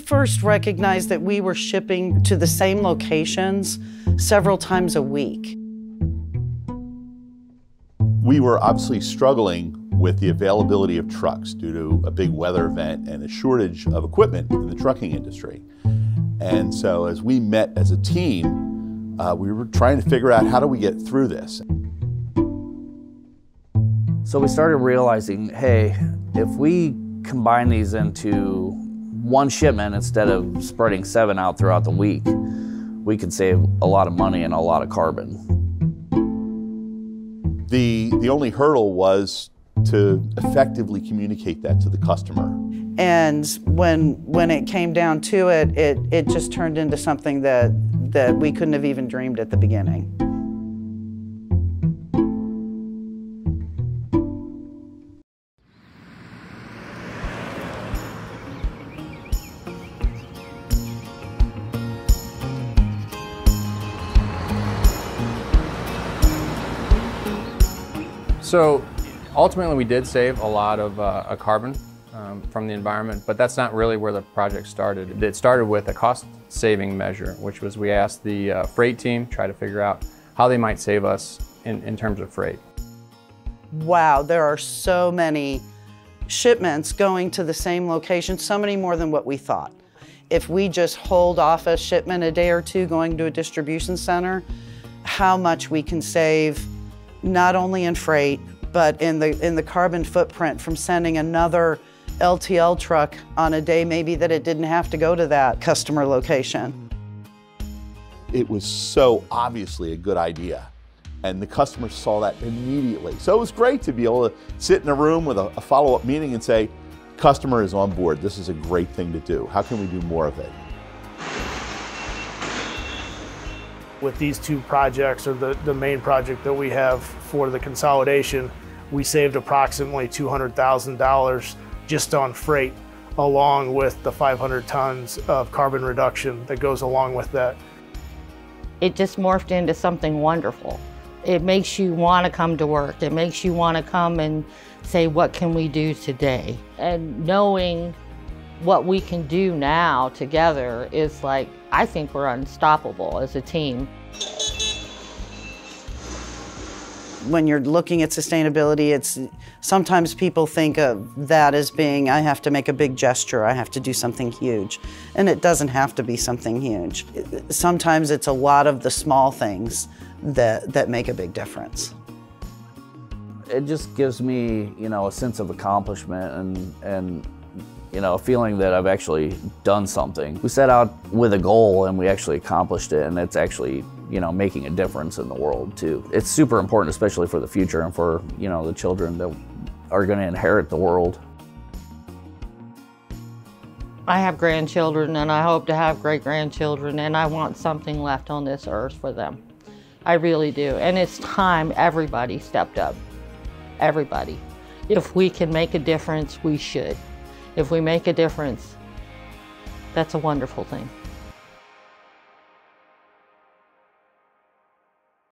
first recognized that we were shipping to the same locations several times a week. We were obviously struggling with the availability of trucks due to a big weather event and a shortage of equipment in the trucking industry. And so as we met as a team, we were trying to figure out how do we get through this. So we started realizing, hey, if we combine these into one shipment instead of spreading 7 out throughout the week, we could save a lot of money and a lot of carbon. The only hurdle was to effectively communicate that to the customer. And when it came down to it, it just turned into something that we couldn't have even dreamed at the beginning. So ultimately we did save a lot of carbon from the environment, but that's not really where the project started. It started with a cost-saving measure, which was we asked the freight team try to figure out how they might save us in terms of freight. Wow, there are so many shipments going to the same location, so many more than what we thought. If we just hold off a shipment a day or two going to a distribution center, how much we can save not only in freight, but in the carbon footprint from sending another LTL truck on a day maybe that it didn't have to go to that customer location. It was so obviously a good idea, and the customers saw that immediately. So it was great to be able to sit in a room with a follow-up meeting and say, customer is on board, this is a great thing to do. How can we do more of it? With these two projects, or the main project that we have for the consolidation, we saved approximately $200,000 just on freight, along with the 500 tons of carbon reduction that goes along with that. It just morphed into something wonderful. It makes you want to come to work. It makes you want to come and say, what can we do today? And knowing what we can do now together is like, I think we're unstoppable as a team. When you're looking at sustainability, sometimes people think of that as being, I have to make a big gesture, I have to do something huge. And it doesn't have to be something huge. Sometimes it's a lot of the small things that make a big difference. It just gives me, a sense of accomplishment and a feeling that I've actually done something. We set out with a goal and we actually accomplished it, and it's actually, making a difference in the world too. It's super important, especially for the future and for, the children that are going to inherit the world. I have grandchildren and I hope to have great-grandchildren, and I want something left on this earth for them. I really do. And it's time everybody stepped up. Everybody. If we can make a difference, we should. If we make a difference, that's a wonderful thing.